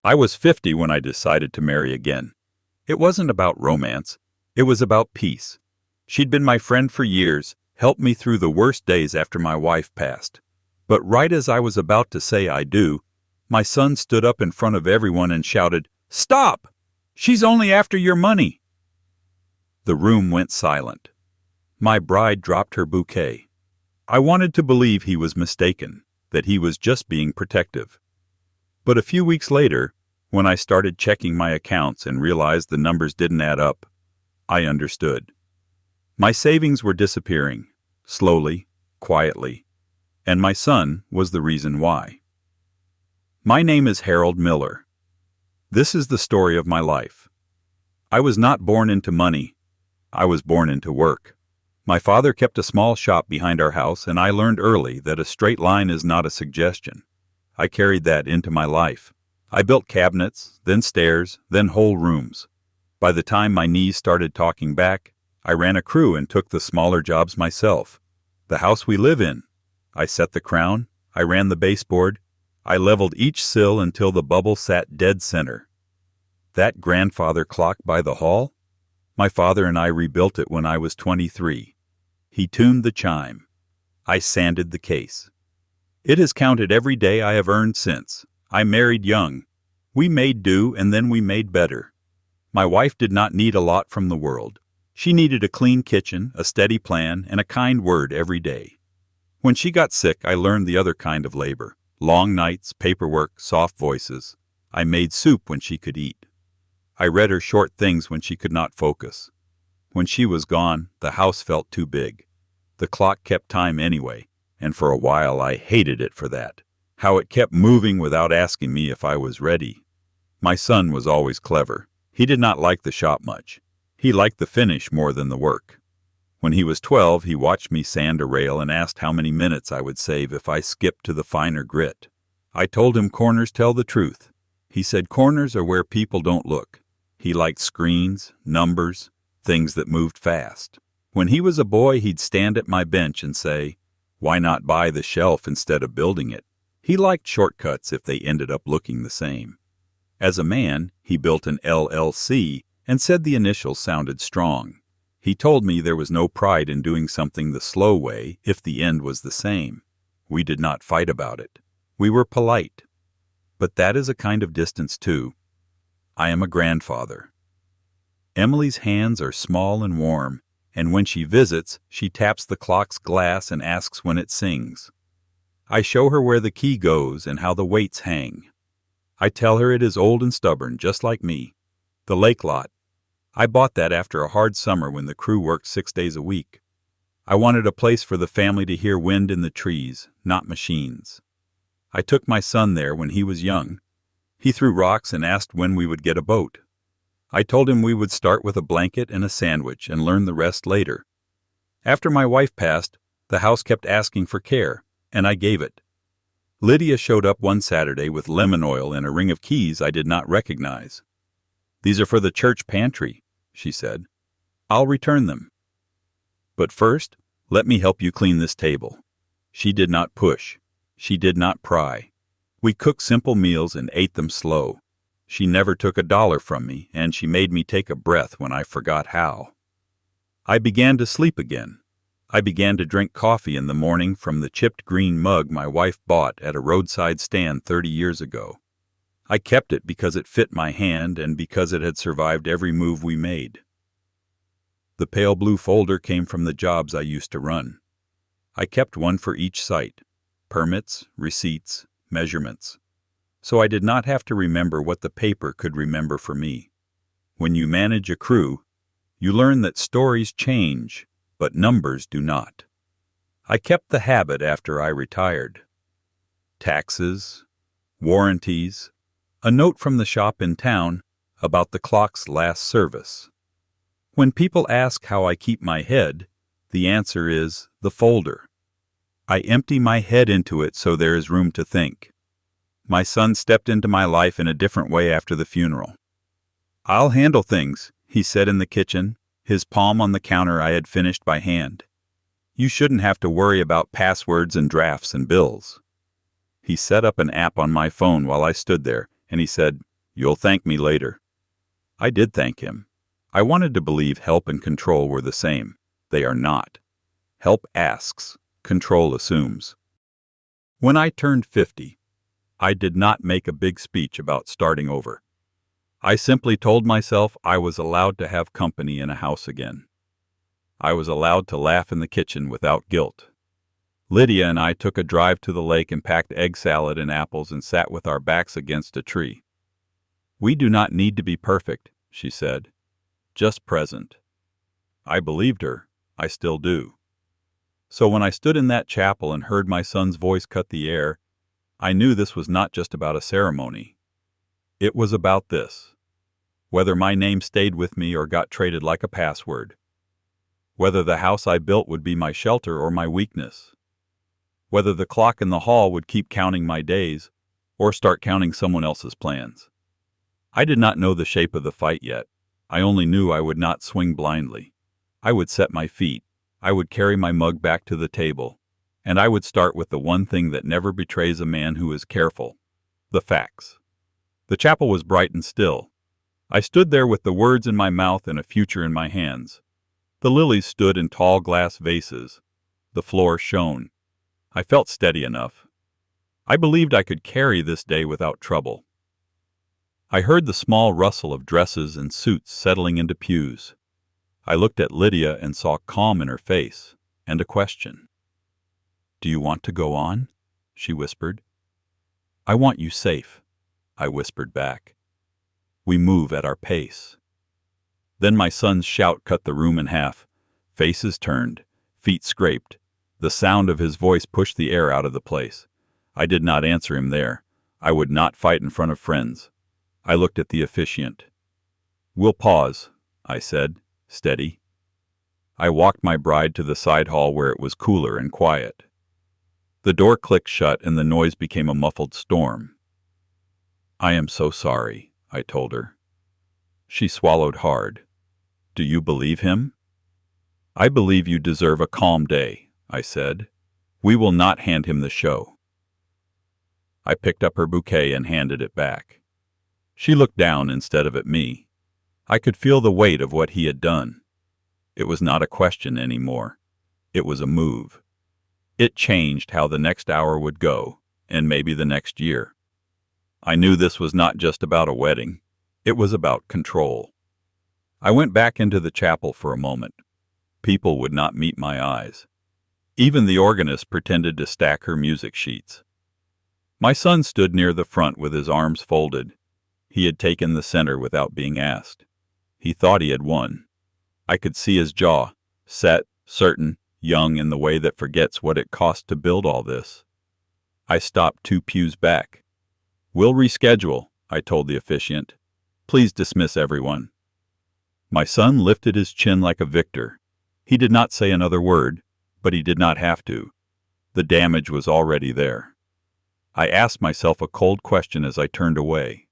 I was 50 when I decided to marry again. It wasn't about romance. It was about peace. She'd been my friend for years, helped me through the worst days after my wife passed. But right as I was about to say I do, my son stood up in front of everyone and shouted, "Stop! She's only after your money!" The room went silent. My bride dropped her bouquet. I wanted to believe he was mistaken, that he was just being protective. But a few weeks later, when I started checking my accounts and realized the numbers didn't add up, I understood. My savings were disappearing, slowly, quietly, and my son was the reason why. My name is Harold Miller. This is the story of my life. I was not born into money. I was born into work. My father kept a small shop behind our house, and I learned early that a straight line is not a suggestion. I carried that into my life. I built cabinets, then stairs, then whole rooms. By the time my knees started talking back, I ran a crew and took the smaller jobs myself. The house we live in. I set the crown. I ran the baseboard. I leveled each sill until the bubble sat dead center. That grandfather clock by the hall? My father and I rebuilt it when I was 23. He tuned the chime. I sanded the case. It has counted every day I have earned since. I married young. We made do, and then we made better. My wife did not need a lot from the world. She needed a clean kitchen, a steady plan, and a kind word every day. When she got sick, I learned the other kind of labor. Long nights, paperwork, soft voices. I made soup when she could eat. I read her short things when she could not focus. When she was gone, the house felt too big. The clock kept time anyway, and for a while I hated it for that. How it kept moving without asking me if I was ready. My son was always clever. He did not like the shop much. He liked the finish more than the work. When he was 12, he watched me sand a rail and asked how many minutes I would save if I skipped to the finer grit. I told him corners tell the truth. He said corners are where people don't look. He liked screens, numbers, things that moved fast. When he was a boy, he'd stand at my bench and say, "Why not buy the shelf instead of building it?" He liked shortcuts if they ended up looking the same. As a man, he built an LLC and said the initials sounded strong. He told me there was no pride in doing something the slow way if the end was the same. We did not fight about it. We were polite. But that is a kind of distance too. I am a grandfather. Emily's hands are small and warm, and when she visits, she taps the clock's glass and asks when it sings. I show her where the key goes and how the weights hang. I tell her it is old and stubborn, just like me. The lake lot. I bought that after a hard summer when the crew worked 6 days a week. I wanted a place for the family to hear wind in the trees, not machines. I took my son there when he was young. He threw rocks and asked when we would get a boat. I told him we would start with a blanket and a sandwich and learn the rest later. After my wife passed, the house kept asking for care, and I gave it. Lydia showed up one Saturday with lemon oil and a ring of keys I did not recognize. "These are for the church pantry," she said. "I'll return them. But first, let me help you clean this table." She did not push. She did not pry. We cooked simple meals and ate them slow. She never took $1 from me, and she made me take a breath when I forgot how. I began to sleep again. I began to drink coffee in the morning from the chipped green mug my wife bought at a roadside stand 30 years ago. I kept it because it fit my hand and because it had survived every move we made. The pale blue folder came from the jobs I used to run. I kept one for each site: permits, receipts, measurements. So I did not have to remember what the paper could remember for me. When you manage a crew, you learn that stories change, but numbers do not. I kept the habit after I retired. Taxes, warranties, a note from the shop in town about the clock's last service. When people ask how I keep my head, the answer is the folder. I empty my head into it so there is room to think. My son stepped into my life in a different way after the funeral. "I'll handle things," he said in the kitchen, his palm on the counter I had finished by hand. "You shouldn't have to worry about passwords and drafts and bills." He set up an app on my phone while I stood there, and he said, You'll thank me later. I did thank him. I wanted to believe help and control were the same. They are not. Help asks, control assumes. When I turned 50, I did not make a big speech about starting over. I simply told myself I was allowed to have company in a house again. I was allowed to laugh in the kitchen without guilt. Lydia and I took a drive to the lake and packed egg salad and apples and sat with our backs against a tree. We do not need to be perfect, she said. Just present. I believed her. I still do. So when I stood in that chapel and heard my son's voice cut the air, I knew this was not just about a ceremony. It was about this. Whether my name stayed with me or got traded like a password. Whether the house I built would be my shelter or my weakness. Whether the clock in the hall would keep counting my days or start counting someone else's plans. I did not know the shape of the fight yet. I only knew I would not swing blindly. I would set my feet. I would carry my mug back to the table. And I would start with the one thing that never betrays a man who is careful. The facts. The chapel was bright and still. I stood there with the words in my mouth and a future in my hands. The lilies stood in tall glass vases. The floor shone. I felt steady enough. I believed I could carry this day without trouble. I heard the small rustle of dresses and suits settling into pews. I looked at Lydia and saw calm in her face, and a question. "Do you want to go on?" she whispered. "I want you safe," I whispered back. "We move at our pace." Then my son's shout cut the room in half. Faces turned, feet scraped. The sound of his voice pushed the air out of the place. I did not answer him there. I would not fight in front of friends. I looked at the officiant. "We'll pause," I said, steady. I walked my bride to the side hall where it was cooler and quiet. The door clicked shut and the noise became a muffled storm. "I am so sorry," I told her. She swallowed hard. "Do you believe him?" "I believe you deserve a calm day," I said. "We will not hand him the show." I picked up her bouquet and handed it back. She looked down instead of at me. I could feel the weight of what he had done. It was not a question anymore. It was a move. It changed how the next hour would go, and maybe the next year. I knew this was not just about a wedding. It was about control. I went back into the chapel for a moment. People would not meet my eyes. Even the organist pretended to stack her music sheets. My son stood near the front with his arms folded. He had taken the center without being asked. He thought he had won. I could see his jaw, set, certain, young in the way that forgets what it cost to build all this. I stopped 2 pews back. "We'll reschedule," I told the officiant. "Please dismiss everyone." My son lifted his chin like a victor. He did not say another word, but he did not have to. The damage was already there. I asked myself a cold question as I turned away.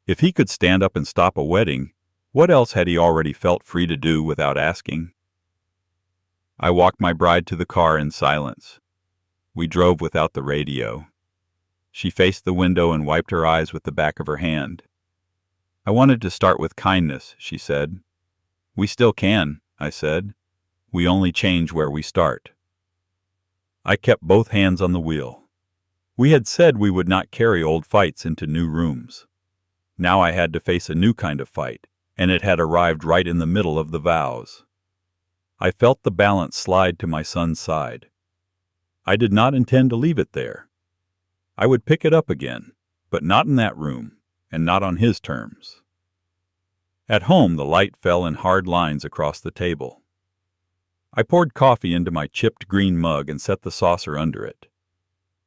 If he could stand up and stop a wedding, what else had he already felt free to do without asking? I walked my bride to the car in silence. We drove without the radio. She faced the window and wiped her eyes with the back of her hand. "I wanted to start with kindness," she said. "We still can," I said. "We only change where we start." I kept both hands on the wheel. We had said we would not carry old fights into new rooms. Now I had to face a new kind of fight, and it had arrived right in the middle of the vows. I felt the balance slide to my son's side. I did not intend to leave it there. I would pick it up again, but not in that room, and not on his terms. At home, the light fell in hard lines across the table. I poured coffee into my chipped green mug and set the saucer under it.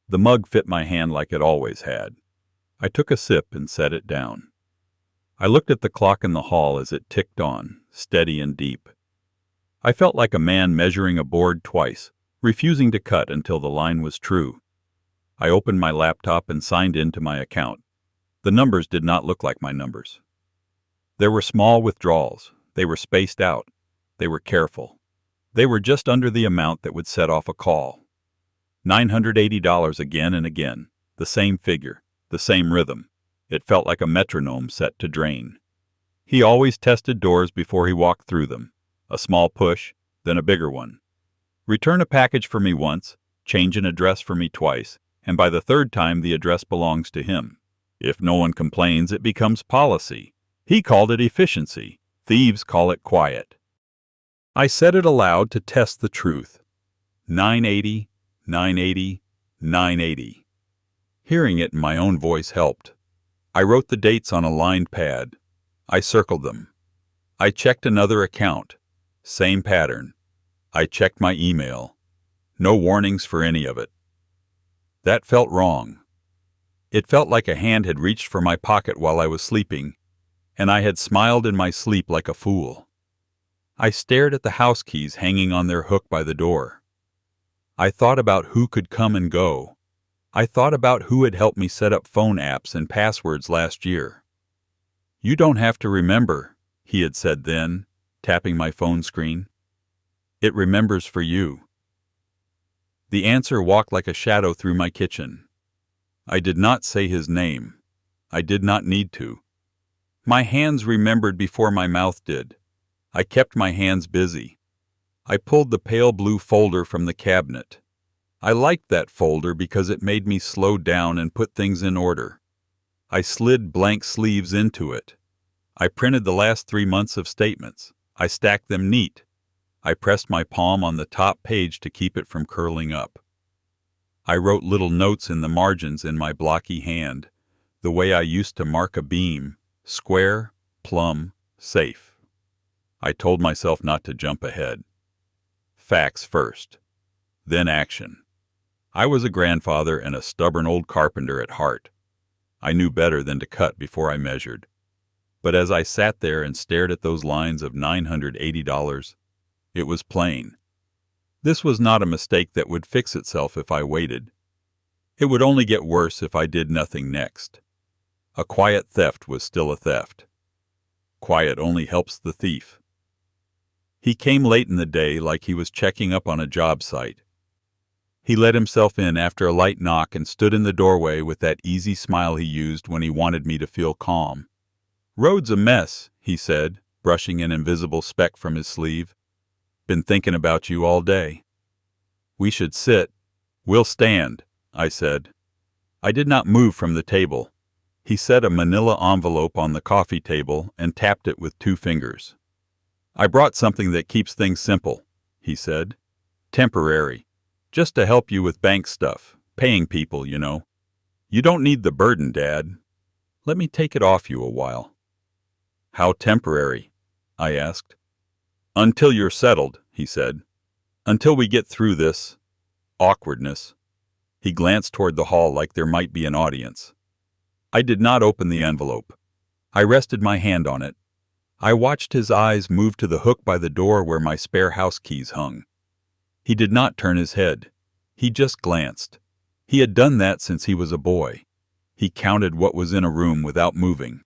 The mug fit my hand like it always had. I took a sip and set it down. I looked at the clock in the hall as it ticked on, steady and deep. I felt like a man measuring a board twice, refusing to cut until the line was true. I opened my laptop and signed into my account. The numbers did not look like my numbers. There were small withdrawals. They were spaced out. They were careful. They were just under the amount that would set off a call. $980 again and again, the same figure, the same rhythm. It felt like a metronome set to drain. He always tested doors before he walked through them. A small push, then a bigger one. Return a package for me once, change an address for me twice, and by the third time the address belongs to him. If no one complains, it becomes policy. He called it efficiency. Thieves call it quiet. I said it aloud to test the truth. 980, 980, 980. Hearing it in my own voice helped. I wrote the dates on a lined pad. I circled them. I checked another account. Same pattern. I checked my email. No warnings for any of it. That felt wrong. It felt like a hand had reached for my pocket while I was sleeping, and I had smiled in my sleep like a fool. I stared at the house keys hanging on their hook by the door. I thought about who could come and go. I thought about who had helped me set up phone apps and passwords last year. "You don't have to remember," he had said then, tapping my phone screen. "It remembers for you." The answer walked like a shadow through my kitchen. I did not say his name. I did not need to. My hands remembered before my mouth did. I kept my hands busy. I pulled the pale blue folder from the cabinet. I liked that folder because it made me slow down and put things in order. I slid blank sleeves into it. I printed the last 3 months of statements. I stacked them neat. I pressed my palm on the top page to keep it from curling up. I wrote little notes in the margins in my blocky hand, the way I used to mark a beam: square, plumb, safe. I told myself not to jump ahead. Facts first, then action. I was a grandfather and a stubborn old carpenter at heart. I knew better than to cut before I measured. But as I sat there and stared at those lines of $980, it was plain. This was not a mistake that would fix itself if I waited. It would only get worse if I did nothing next. A quiet theft was still a theft. Quiet only helps the thief. He came late in the day like he was checking up on a job site. He let himself in after a light knock and stood in the doorway with that easy smile he used when he wanted me to feel calm. "Road's a mess," he said, brushing an invisible speck from his sleeve. "Been thinking about you all day." "We should sit." "We'll stand," I said. I did not move from the table. He set a manila envelope on the coffee table and tapped it with 2 fingers. "I brought something that keeps things simple," he said. "Temporary. Just to help you with bank stuff, paying people, you know. You don't need the burden, Dad. Let me take it off you a while." "How temporary?" I asked. "Until you're settled," he said. "Until we get through this awkwardness." He glanced toward the hall like there might be an audience. I did not open the envelope. I rested my hand on it. I watched his eyes move to the hook by the door where my spare house keys hung. He did not turn his head. He just glanced. He had done that since he was a boy. He counted what was in a room without moving.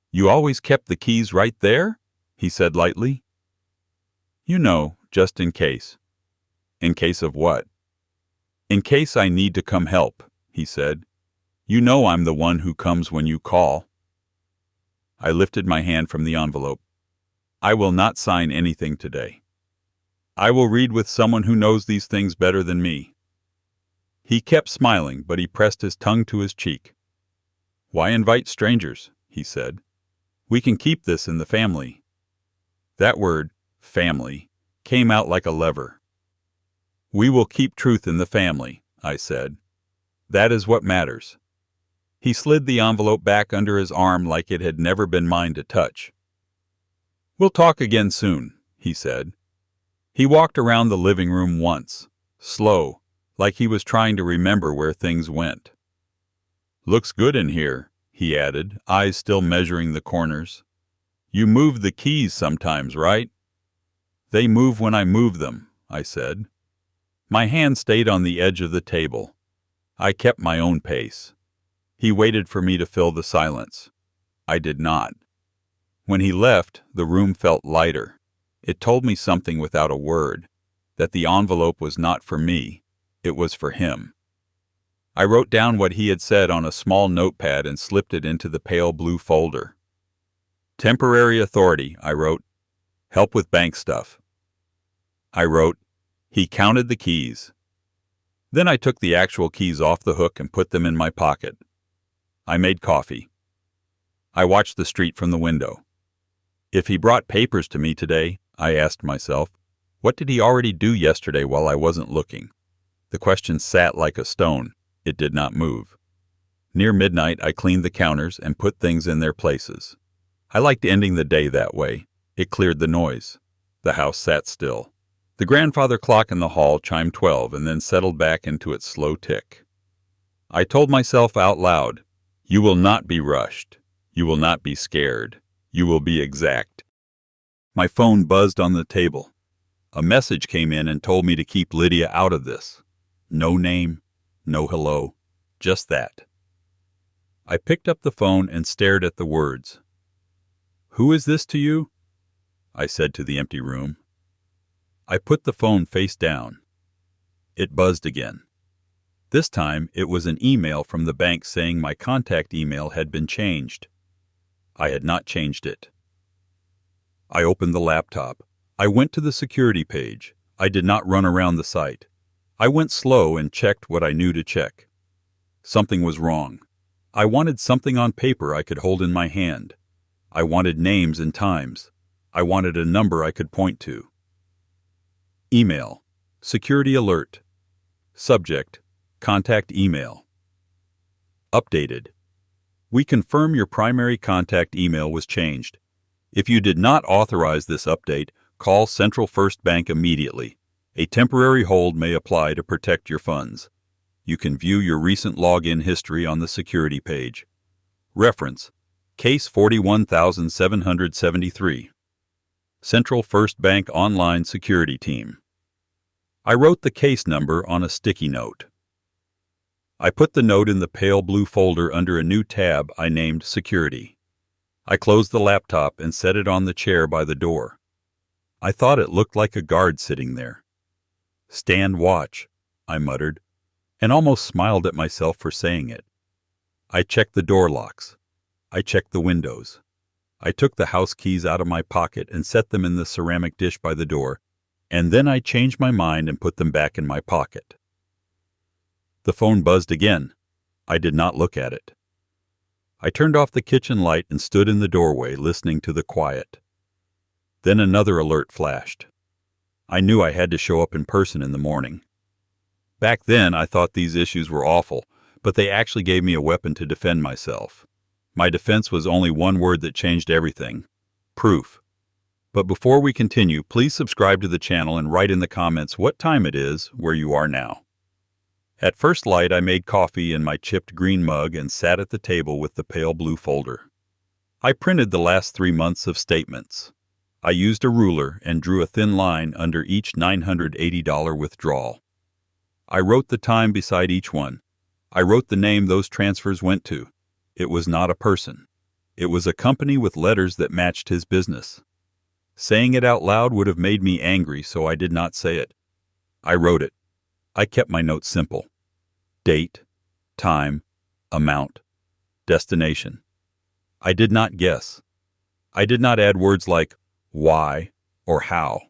"You always kept the keys right there?" he said lightly. "You know, just in case." "In case of what?" "In case I need to come help," he said. "You know I'm the one who comes when you call." I lifted my hand from the envelope. "I will not sign anything today. I will read with someone who knows these things better than me." He kept smiling, but he pressed his tongue to his cheek. "Why invite strangers?" he said. "We can keep this in the family." That word, family, came out like a lever. "We will keep truth in the family," I said. "That is what matters." He slid the envelope back under his arm like it had never been mine to touch. "We'll talk again soon," he said. He walked around the living room once, slow, like he was trying to remember where things went. "Looks good in here," he added, eyes still measuring the corners. "You move the keys sometimes, right?" "They move when I move them," I said. My hand stayed on the edge of the table. I kept my own pace. He waited for me to fill the silence. I did not. When he left, the room felt lighter. It told me something without a word, that the envelope was not for me, it was for him. I wrote down what he had said on a small notepad and slipped it into the pale blue folder. Temporary authority, I wrote. Help with bank stuff. I wrote, he counted the keys. Then I took the actual keys off the hook and put them in my pocket. I made coffee. I watched the street from the window. If he brought papers to me today, I asked myself, what did he already do yesterday while I wasn't looking? The question sat like a stone. It did not move. Near midnight, I cleaned the counters and put things in their places. I liked ending the day that way. It cleared the noise. The house sat still. The grandfather clock in the hall chimed 12 and then settled back into its slow tick. I told myself out loud, you will not be rushed. You will not be scared. You will be exact. My phone buzzed on the table. A message came in and told me to keep Lydia out of this. No name, no hello, just that. I picked up the phone and stared at the words. Who is this to you? I said to the empty room. I put the phone face down. It buzzed again. This time it was an email from the bank saying my contact email had been changed. I had not changed it. I opened the laptop. I went to the security page. I did not run around the site. I went slow and checked what I knew to check. Something was wrong. I wanted something on paper I could hold in my hand. I wanted names and times. I wanted a number I could point to. Email. Security alert. Subject. Contact email. Updated. We confirm your primary contact email was changed. If you did not authorize this update, call Central First Bank immediately. A temporary hold may apply to protect your funds. You can view your recent login history on the security page. Reference: Case 41773. Central First Bank Online Security Team. I wrote the case number on a sticky note. I put the note in the pale blue folder under a new tab I named Security. I closed the laptop and set it on the chair by the door. I thought it looked like a guard sitting there. Stand watch, I muttered, and almost smiled at myself for saying it. I checked the door locks. I checked the windows. I took the house keys out of my pocket and set them in the ceramic dish by the door, and then I changed my mind and put them back in my pocket. The phone buzzed again. I did not look at it. I turned off the kitchen light and stood in the doorway listening to the quiet. Then another alert flashed. I knew I had to show up in person in the morning. Back then, I thought these issues were awful, but they actually gave me a weapon to defend myself. My defense was only one word that changed everything: proof. But before we continue, please subscribe to the channel and write in the comments what time it is where you are now. At first light, I made coffee in my chipped green mug and sat at the table with the pale blue folder. I printed the last 3 months of statements. I used a ruler and drew a thin line under each $980 withdrawal. I wrote the time beside each one. I wrote the name those transfers went to. It was not a person. It was a company with letters that matched his business. Saying it out loud would have made me angry, so I did not say it. I wrote it. I kept my notes simple. Date, time, amount, destination. I did not guess. I did not add words like why or how.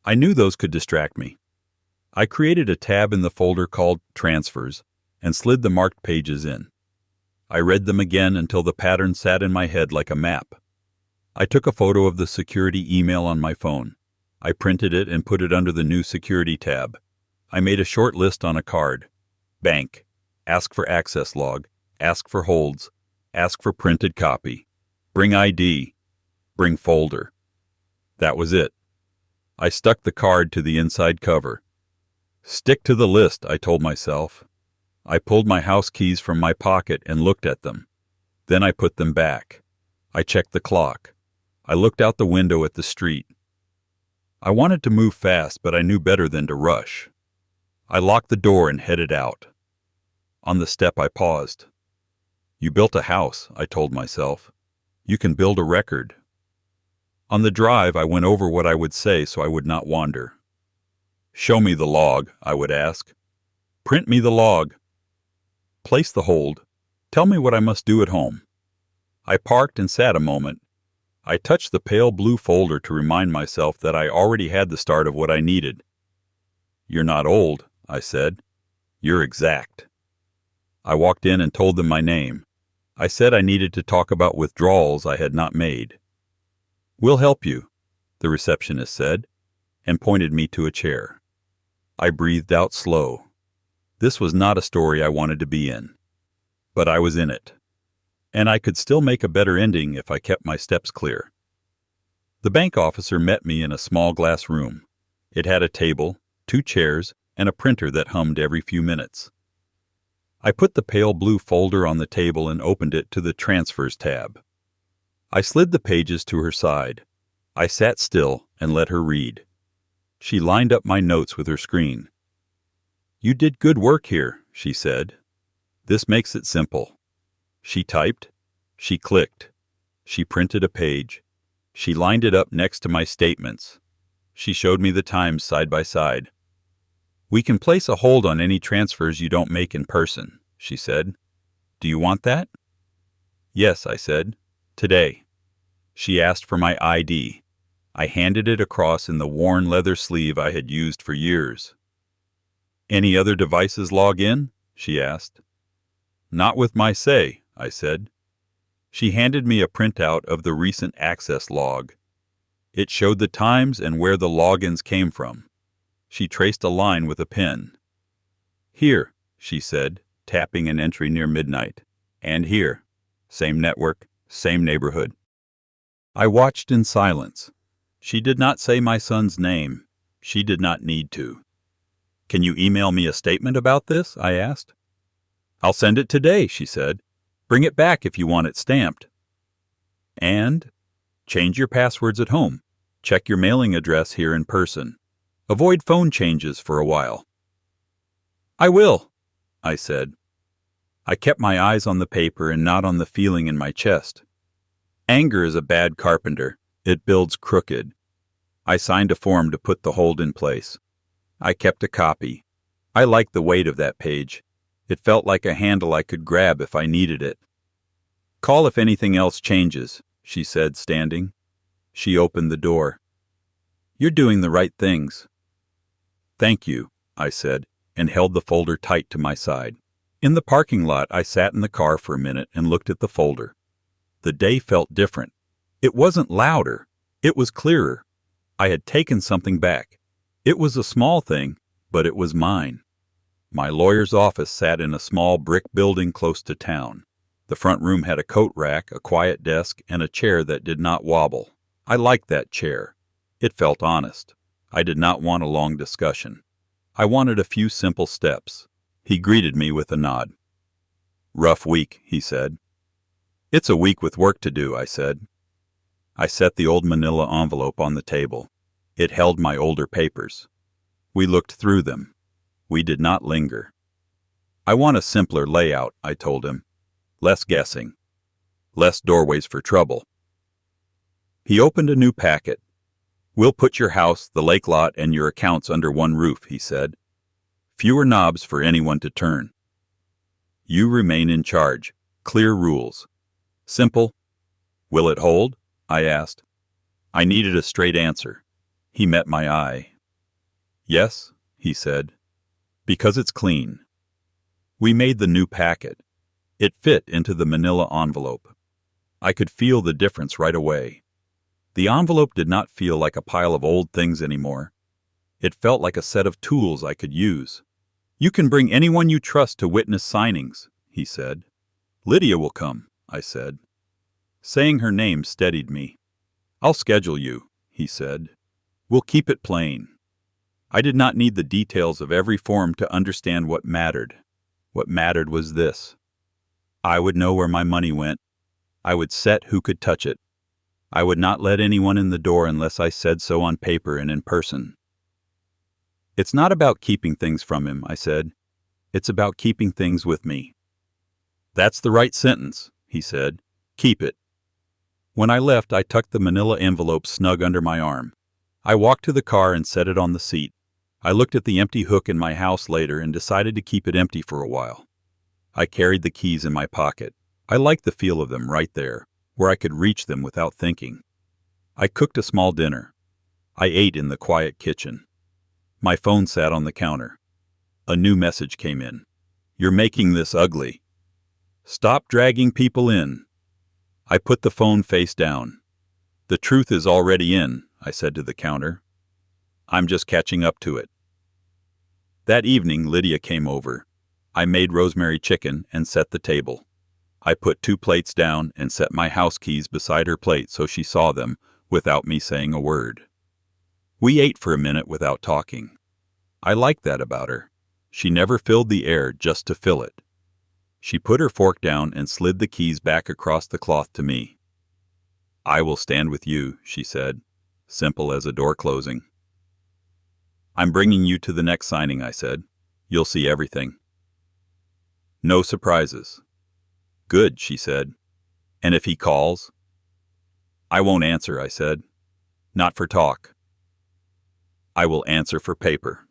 I knew those could distract me. I created a tab in the folder called Transfers and slid the marked pages in. I read them again until the pattern sat in my head like a map. I took a photo of the security email on my phone. I printed it and put it under the new security tab. I made a short list on a card. Bank. Ask for access log. Ask for holds. Ask for printed copy. Bring ID. Bring folder. That was it. I stuck the card to the inside cover. Stick to the list, I told myself. I pulled my house keys from my pocket and looked at them. Then I put them back. I checked the clock. I looked out the window at the street. I wanted to move fast, but I knew better than to rush. I locked the door and headed out. On the step, I paused. You built a house, I told myself. You can build a record. On the drive, I went over what I would say so I would not wander. Show me the log, I would ask. Print me the log. Place the hold. Tell me what I must do at home. I parked and sat a moment. I touched the pale blue folder to remind myself that I already had the start of what I needed. You're not old, I said. You're exact. I walked in and told them my name. I said I needed to talk about withdrawals I had not made. We'll help you, the receptionist said, and pointed me to a chair. I breathed out slow. This was not a story I wanted to be in. But I was in it. And I could still make a better ending if I kept my steps clear. The bank officer met me in a small glass room. It had a table, 2 chairs, and a printer that hummed every few minutes. I put the pale blue folder on the table and opened it to the Transfers tab. I slid the pages to her side. I sat still and let her read. She lined up my notes with her screen. You did good work here, she said. This makes it simple. She typed. She clicked. She printed a page. She lined it up next to my statements. She showed me the times side by side. We can place a hold on any transfers you don't make in person, she said. Do you want that? Yes, I said. Today. She asked for my ID. I handed it across in the worn leather sleeve I had used for years. Any other devices log in? She asked. Not with my say, I said. She handed me a printout of the recent access log. It showed the times and where the logins came from. She traced a line with a pen. Here, she said, tapping an entry near midnight. And here. Same network, same neighborhood. I watched in silence. She did not say my son's name. She did not need to. Can you email me a statement about this? I asked. I'll send it today, she said. Bring it back if you want it stamped. And change your passwords at home. Check your mailing address here in person. Avoid phone changes for a while. I will, I said. I kept my eyes on the paper and not on the feeling in my chest. Anger is a bad carpenter. It builds crooked. I signed a form to put the hold in place. I kept a copy. I liked the weight of that page. It felt like a handle I could grab if I needed it. Call if anything else changes, she said, standing. She opened the door. You're doing the right things. Thank you, I said, and held the folder tight to my side. In the parking lot, I sat in the car for a minute and looked at the folder. The day felt different. It wasn't louder. It was clearer. I had taken something back. It was a small thing, but it was mine. My lawyer's office sat in a small brick building close to town. The front room had a coat rack, a quiet desk, and a chair that did not wobble. I liked that chair. It felt honest. I did not want a long discussion. I wanted a few simple steps. He greeted me with a nod. Rough week, he said. It's a week with work to do, I said. I set the old manila envelope on the table. It held my older papers. We looked through them. We did not linger. I want a simpler layout, I told him. Less guessing. Less doorways for trouble. He opened a new packet. We'll put your house, the lake lot, and your accounts under one roof, he said. Fewer knobs for anyone to turn. You remain in charge. Clear rules. Simple. Will it hold? I asked. I needed a straight answer. He met my eye. Yes, he said. Because it's clean. We made the new packet. It fit into the manila envelope. I could feel the difference right away. The envelope did not feel like a pile of old things anymore. It felt like a set of tools I could use. You can bring anyone you trust to witness signings, he said. Lydia will come, I said. Saying her name steadied me. I'll schedule you, he said. We'll keep it plain. I did not need the details of every form to understand what mattered. What mattered was this. I would know where my money went. I would set who could touch it. I would not let anyone in the door unless I said so on paper and in person. It's not about keeping things from him, I said. It's about keeping things with me. That's the right sentence, he said. Keep it. When I left, I tucked the manila envelope snug under my arm. I walked to the car and set it on the seat. I looked at the empty hook in my house later and decided to keep it empty for a while. I carried the keys in my pocket. I liked the feel of them right there, where I could reach them without thinking. I cooked a small dinner. I ate in the quiet kitchen. My phone sat on the counter. A new message came in. "You're making this ugly. Stop dragging people in." I put the phone face down. "The truth is already in," I said to the counter. "I'm just catching up to it." That evening, Lydia came over. I made rosemary chicken and set the table. I put 2 plates down and set my house keys beside her plate so she saw them without me saying a word. We ate for a minute without talking. I liked that about her. She never filled the air just to fill it. She put her fork down and slid the keys back across the cloth to me. "I will stand with you," she said, simple as a door closing. "I'm bringing you to the next signing," I said. "You'll see everything. No surprises." "Good," she said. "And if he calls?" "I won't answer," I said. "Not for talk. I will answer for paper."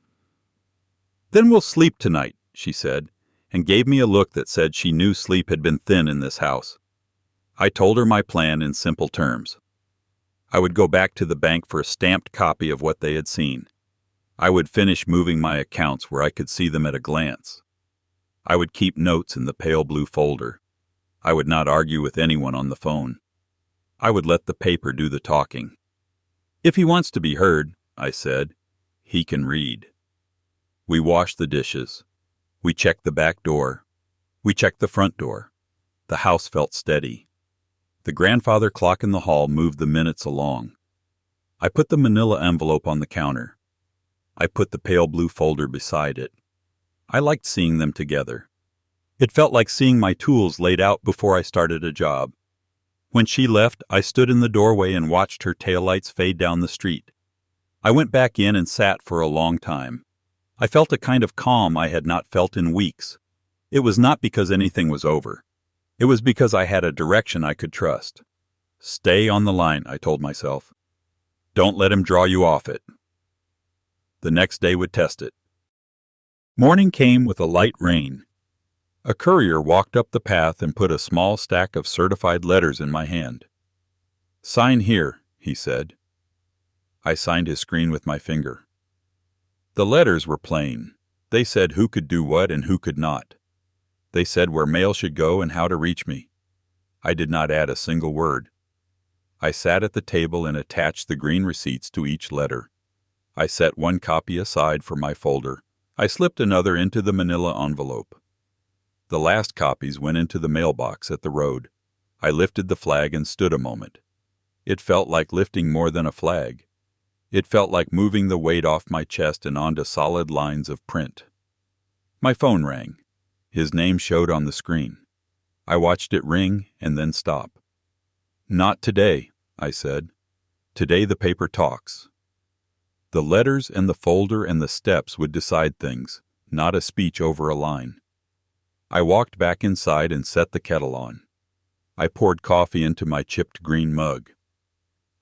"Then we'll sleep tonight," she said, and gave me a look that said she knew sleep had been thin in this house. I told her my plan in simple terms. I would go back to the bank for a stamped copy of what they had seen. I would finish moving my accounts where I could see them at a glance. I would keep notes in the pale blue folder. I would not argue with anyone on the phone. I would let the paper do the talking. "If he wants to be heard," I said, "he can read." We washed the dishes. We checked the back door. We checked the front door. The house felt steady. The grandfather clock in the hall moved the minutes along. I put the manila envelope on the counter. I put the pale blue folder beside it. I liked seeing them together. It felt like seeing my tools laid out before I started a job. When she left, I stood in the doorway and watched her taillights fade down the street. I went back in and sat for a long time. I felt a kind of calm I had not felt in weeks. It was not because anything was over. It was because I had a direction I could trust. "Stay on the line," I told myself. "Don't let him draw you off it." The next day would test it. Morning came with a light rain. A courier walked up the path and put a small stack of certified letters in my hand. "Sign here," he said. I signed his screen with my finger. The letters were plain. They said who could do what and who could not. They said where mail should go and how to reach me. I did not add a single word. I sat at the table and attached the green receipts to each letter. I set one copy aside for my folder. I slipped another into the manila envelope. The last copies went into the mailbox at the road. I lifted the flag and stood a moment. It felt like lifting more than a flag. It felt like moving the weight off my chest and onto solid lines of print. My phone rang. His name showed on the screen. I watched it ring and then stop. "Not today," I said. "Today the paper talks." The letters and the folder and the steps would decide things, not a speech over a line. I walked back inside and set the kettle on. I poured coffee into my chipped green mug.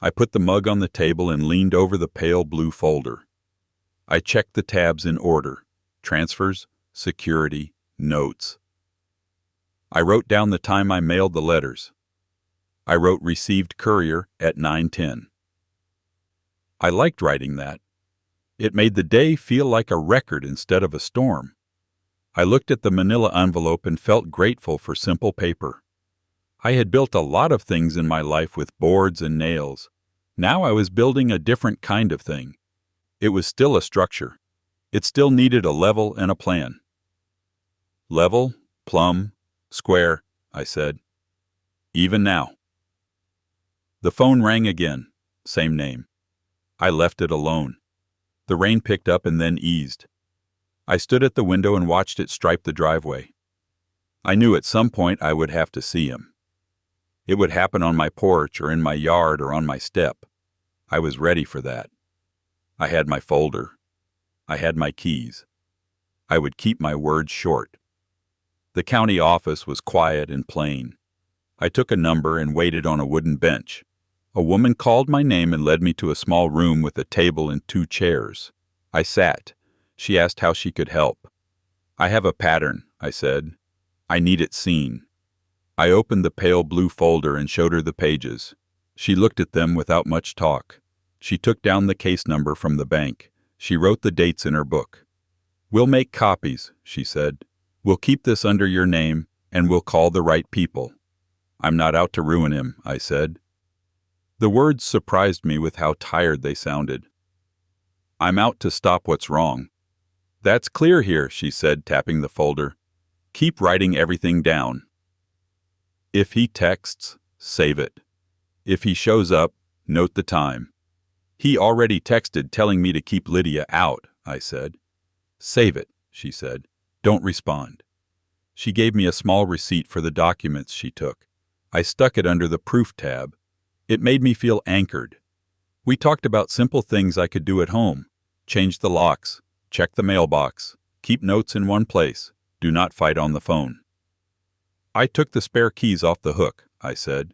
I put the mug on the table and leaned over the pale blue folder. I checked the tabs in order: transfers, security, notes. I wrote down the time I mailed the letters. I wrote "received courier" at 9:10. I liked writing that. It made the day feel like a record instead of a storm. I looked at the manila envelope and felt grateful for simple paper. I had built a lot of things in my life with boards and nails. Now I was building a different kind of thing. It was still a structure. It still needed a level and a plan. "Level, plumb, square," I said. "Even now." The phone rang again. Same name. I left it alone. The rain picked up and then eased. I stood at the window and watched it stripe the driveway. I knew at some point I would have to see him. It would happen on my porch or in my yard or on my step. I was ready for that. I had my folder. I had my keys. I would keep my words short. The county office was quiet and plain. I took a number and waited on a wooden bench. A woman called my name and led me to a small room with a table and 2 chairs. I sat. She asked how she could help. "I have a pattern," I said. I need it seen. I opened the pale blue folder and showed her the pages. She looked at them without much talk. She took down the case number from the bank. She wrote the dates in her book. "We'll make copies," she said. "We'll keep this under your name, and we'll call the right people." "I'm not out to ruin him," I said. The words surprised me with how tired they sounded. "I'm out to stop what's wrong." "That's clear here," she said, tapping the folder. "Keep writing everything down. If he texts, save it. If he shows up, note the time." "He already texted telling me to keep Lydia out," I said. "Save it," she said. "Don't respond." She gave me a small receipt for the documents she took. I stuck it under the proof tab. It made me feel anchored. We talked about simple things I could do at home. Change the locks, check the mailbox, keep notes in one place, do not fight on the phone. "I took the spare keys off the hook," I said.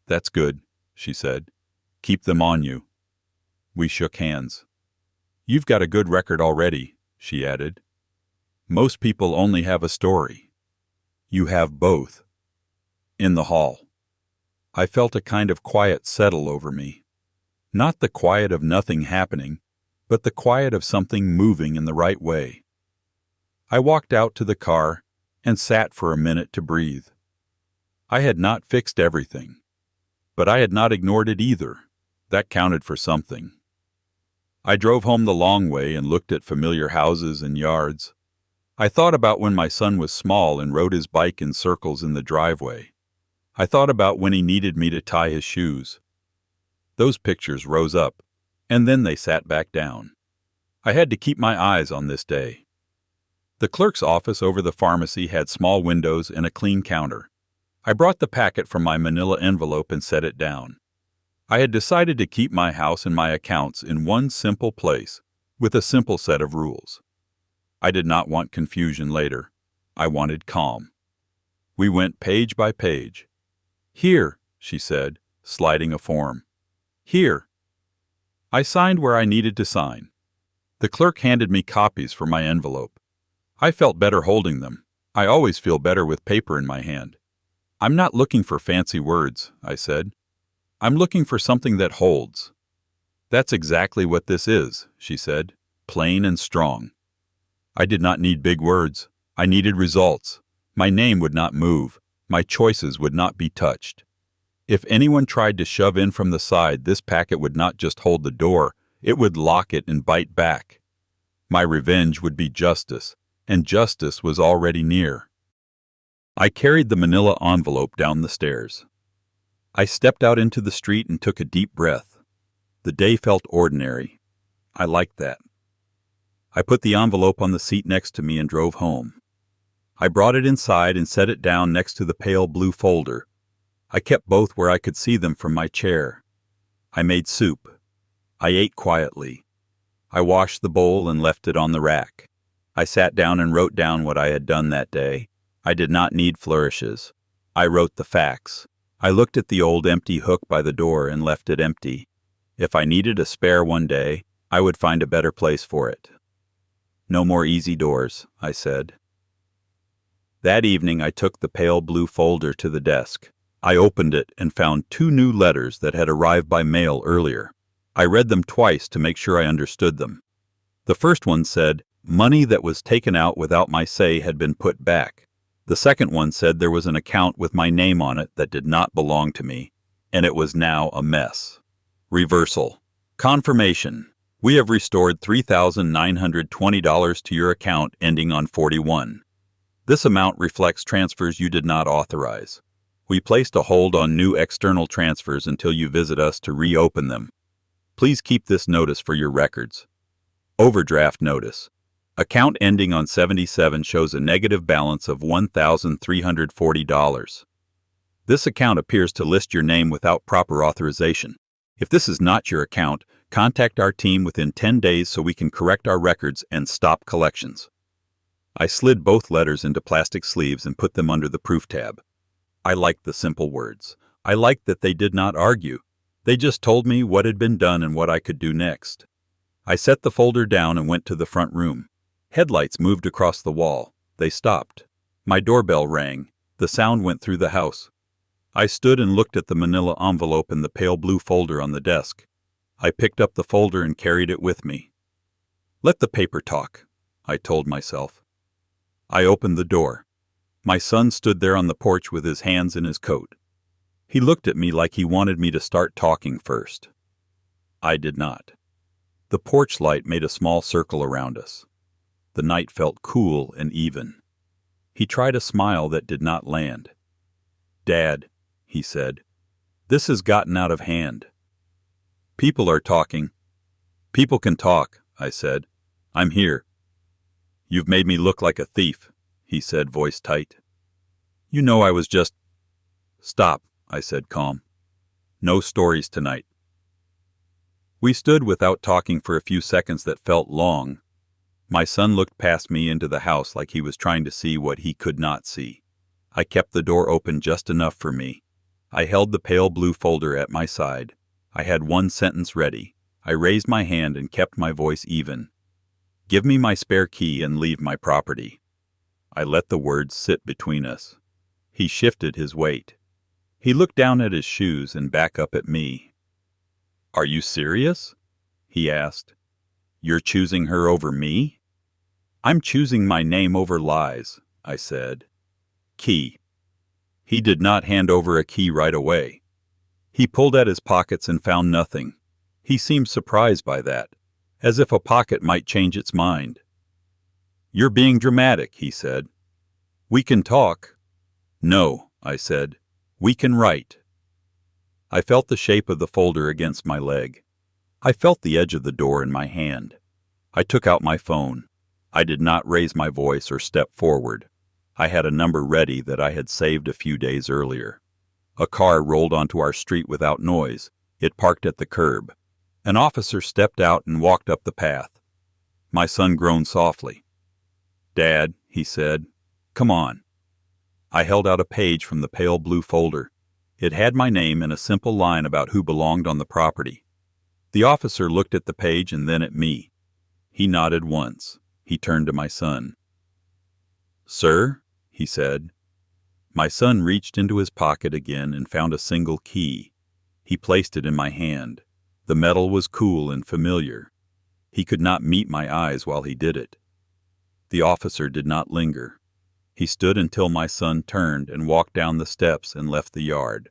"That's good," she said. "Keep them on you." We shook hands. "You've got a good record already," she added. "Most people only have a story. You have both." In the hall, I felt a kind of quiet settle over me. Not the quiet of nothing happening, but the quiet of something moving in the right way. I walked out to the car and sat for a minute to breathe. I had not fixed everything, but I had not ignored it either. That counted for something. I drove home the long way and looked at familiar houses and yards. I thought about when my son was small and rode his bike in circles in the driveway. I thought about when he needed me to tie his shoes. Those pictures rose up, and then they sat back down. I had to keep my eyes on this day. The clerk's office over the pharmacy had small windows and a clean counter. I brought the packet from my manila envelope and set it down. I had decided to keep my house and my accounts in one simple place, with a simple set of rules. I did not want confusion later. I wanted calm. We went page by page. "Here," she said, sliding a form. "Here." I signed where I needed to sign. The clerk handed me copies for my envelope. I felt better holding them. I always feel better with paper in my hand. "I'm not looking for fancy words," I said. "I'm looking for something that holds." "That's exactly what this is," she said, "plain and strong." I did not need big words. I needed results. My name would not move. My choices would not be touched. If anyone tried to shove in from the side, this packet would not just hold the door, it would lock it and bite back. My revenge would be justice, and justice was already near. I carried the manila envelope down the stairs. I stepped out into the street and took a deep breath. The day felt ordinary. I liked that. I put the envelope on the seat next to me and drove home. I brought it inside and set it down next to the pale blue folder. I kept both where I could see them from my chair. I made soup. I ate quietly. I washed the bowl and left it on the rack. I sat down and wrote down what I had done that day. I did not need flourishes. I wrote the facts. I looked at the old empty hook by the door and left it empty. If I needed a spare one day, I would find a better place for it. "No more easy doors," I said. That evening I took the pale blue folder to the desk. I opened it and found 2 new letters that had arrived by mail earlier. I read them twice to make sure I understood them. The first one said, "Money that was taken out without my say had been put back." The second one said there was an account with my name on it that did not belong to me, and it was now a mess. Reversal. Confirmation. We have restored $3,920 to your account ending on 41. This amount reflects transfers you did not authorize. We placed a hold on new external transfers until you visit us to reopen them. Please keep this notice for your records. Overdraft notice. Account ending on 77 shows a negative balance of $1,340. This account appears to list your name without proper authorization. If this is not your account, contact our team within 10 days so we can correct our records and stop collections. I slid both letters into plastic sleeves and put them under the proof tab. I liked the simple words. I liked that they did not argue. They just told me what had been done and what I could do next. I set the folder down and went to the front room. Headlights moved across the wall. They stopped. My doorbell rang. The sound went through the house. I stood and looked at the manila envelope in the pale blue folder on the desk. I picked up the folder and carried it with me. Let the paper talk, I told myself. I opened the door. My son stood there on the porch with his hands in his coat. He looked at me like he wanted me to start talking first. I did not. The porch light made a small circle around us. The night felt cool and even. He tried a smile that did not land. "Dad," he said, "this has gotten out of hand. People are talking." "People can talk," I said. "I'm here." "You've made me look like a thief," he said, voice tight. "You know I was just—" "Stop," I said, calm. "No stories tonight." We stood without talking for a few seconds that felt long. My son looked past me into the house like he was trying to see what he could not see. I kept the door open just enough for me. I held the pale blue folder at my side. I had one sentence ready. I raised my hand and kept my voice even. "Give me my spare key and leave my property." I let the words sit between us. He shifted his weight. He looked down at his shoes and back up at me. "Are you serious?" he asked. "You're choosing her over me?" "I'm choosing my name over lies," I said. "Key." He did not hand over a key right away. He pulled at his pockets and found nothing. He seemed surprised by that, as if a pocket might change its mind. "You're being dramatic," he said. "We can talk." "No," I said. "We can write." I felt the shape of the folder against my leg. I felt the edge of the door in my hand. I took out my phone. I did not raise my voice or step forward. I had a number ready that I had saved a few days earlier. A car rolled onto our street without noise. It parked at the curb. An officer stepped out and walked up the path. My son groaned softly. "Dad," he said, "come on." I held out a page from the pale blue folder. It had my name and a simple line about who belonged on the property. The officer looked at the page and then at me. He nodded once. He turned to my son. "Sir?" he said. My son reached into his pocket again and found a single key. He placed it in my hand. The metal was cool and familiar. He could not meet my eyes while he did it. The officer did not linger. He stood until my son turned and walked down the steps and left the yard.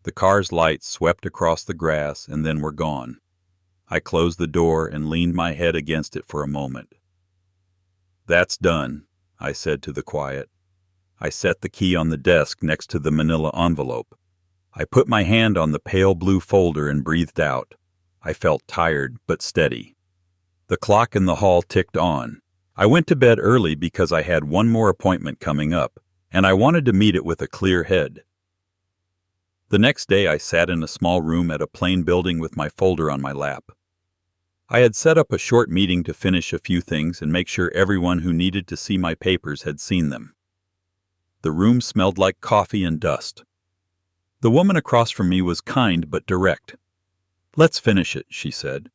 The car's lights swept across the grass and then were gone. I closed the door and leaned my head against it for a moment. "That's done," I said to the quiet. I set the key on the desk next to the manila envelope. I put my hand on the pale blue folder and breathed out. I felt tired but steady. The clock in the hall ticked on. I went to bed early because I had one more appointment coming up, and I wanted to meet it with a clear head. The next day I sat in a small room at a plain building with my folder on my lap. I had set up a short meeting to finish a few things and make sure everyone who needed to see my papers had seen them. The room smelled like coffee and dust. The woman across from me was kind but direct. "Let's finish it," she said.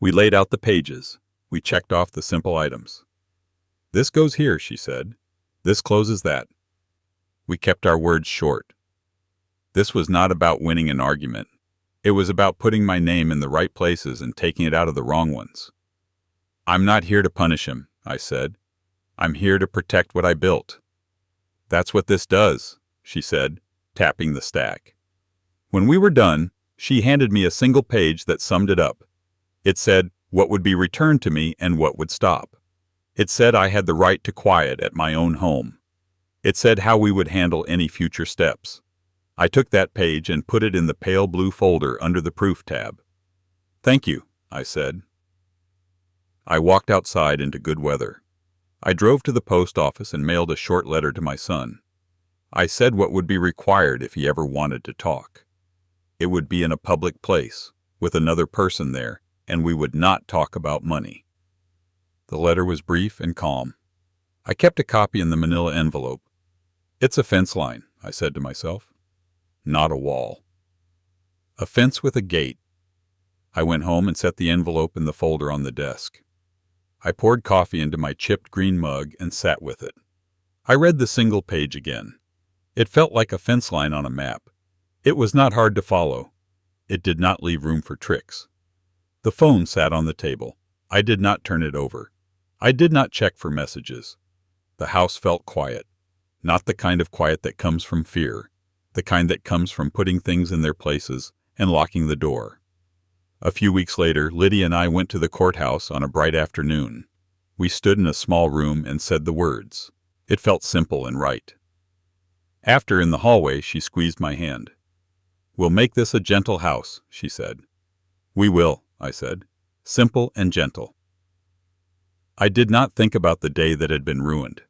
We laid out the pages. We checked off the simple items. "This goes here," she said. "This closes that." We kept our words short. This was not about winning an argument. It was about putting my name in the right places and taking it out of the wrong ones. "I'm not here to punish him," I said. "I'm here to protect what I built." "That's what this does," she said, tapping the stack. When we were done, she handed me a single page that summed it up. It said what would be returned to me and what would stop. It said I had the right to quiet at my own home. It said how we would handle any future steps. I took that page and put it in the pale blue folder under the proof tab. "Thank you," I said. I walked outside into good weather. I drove to the post office and mailed a short letter to my son. I said what would be required if he ever wanted to talk. It would be in a public place, with another person there, and we would not talk about money. The letter was brief and calm. I kept a copy in the manila envelope. "It's a fence line," I said to myself. Not a wall. A fence with a gate. I went home and set the envelope in the folder on the desk. I poured coffee into my chipped green mug and sat with it. I read the single page again. It felt like a fence line on a map. It was not hard to follow. It did not leave room for tricks. The phone sat on the table. I did not turn it over. I did not check for messages. The house felt quiet. Not the kind of quiet that comes from fear. The kind that comes from putting things in their places and locking the door. A few weeks later, Lydia and I went to the courthouse on a bright afternoon. We stood in a small room and said the words. It felt simple and right. After, in the hallway, she squeezed my hand. "We'll make this a gentle house," she said. "We will," I said. "Simple and gentle." I did not think about the day that had been ruined.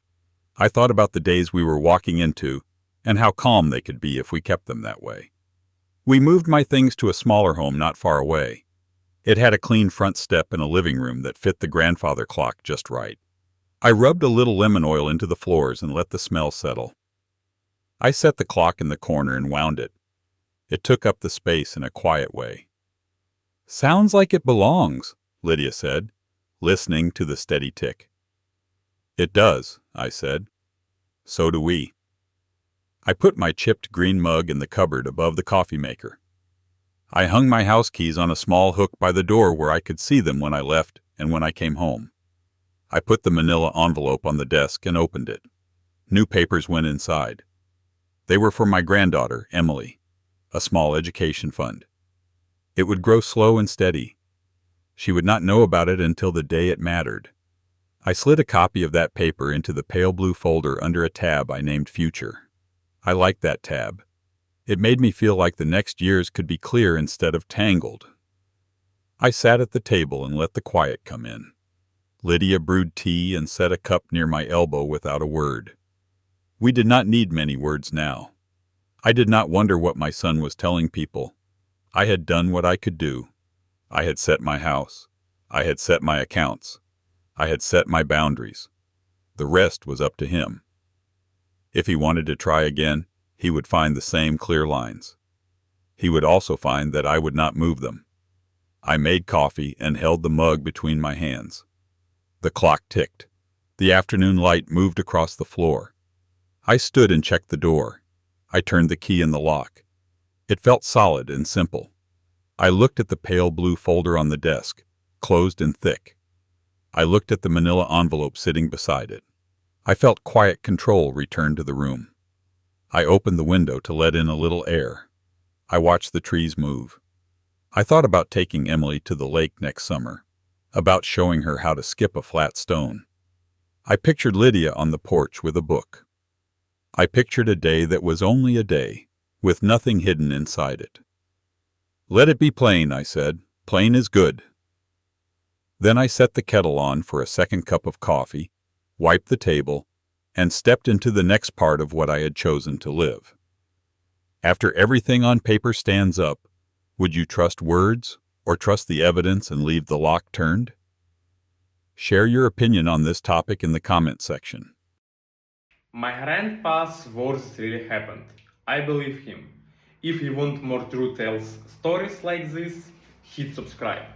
I thought about the days we were walking into and how calm they could be if we kept them that way. We moved my things to a smaller home not far away. It had a clean front step and a living room that fit the grandfather clock just right. I rubbed a little lemon oil into the floors and let the smell settle. I set the clock in the corner and wound it. It took up the space in a quiet way. "Sounds like it belongs," Lydia said, listening to the steady tick. "It does," I said. "So do we." I put my chipped green mug in the cupboard above the coffee maker. I hung my house keys on a small hook by the door where I could see them when I left and when I came home. I put the manila envelope on the desk and opened it. New papers went inside. They were for my granddaughter, Emily, a small education fund. It would grow slow and steady. She would not know about it until the day it mattered. I slid a copy of that paper into the pale blue folder under a tab I named Future. I liked that tab. It made me feel like the next years could be clear instead of tangled. I sat at the table and let the quiet come in. Lydia brewed tea and set a cup near my elbow without a word. We did not need many words now. I did not wonder what my son was telling people. I had done what I could do. I had set my house. I had set my accounts. I had set my boundaries. The rest was up to him. If he wanted to try again, he would find the same clear lines. He would also find that I would not move them. I made coffee and held the mug between my hands. The clock ticked. The afternoon light moved across the floor. I stood and checked the door. I turned the key in the lock. It felt solid and simple. I looked at the pale blue folder on the desk, closed and thick. I looked at the manila envelope sitting beside it. I felt quiet control return to the room. I opened the window to let in a little air. I watched the trees move. I thought about taking Emily to the lake next summer, about showing her how to skip a flat stone. I pictured Lydia on the porch with a book. I pictured a day that was only a day, with nothing hidden inside it. "Let it be plain," I said. "Plain is good." Then I set the kettle on for a second cup of coffee, wiped the table, and stepped into the next part of what I had chosen to live. After everything on paper stands up, would you trust words or trust the evidence and leave the lock turned? Share your opinion on this topic in the comment section. My grandpa's words really happened. I believe him. If you want more true tales stories like this, hit subscribe.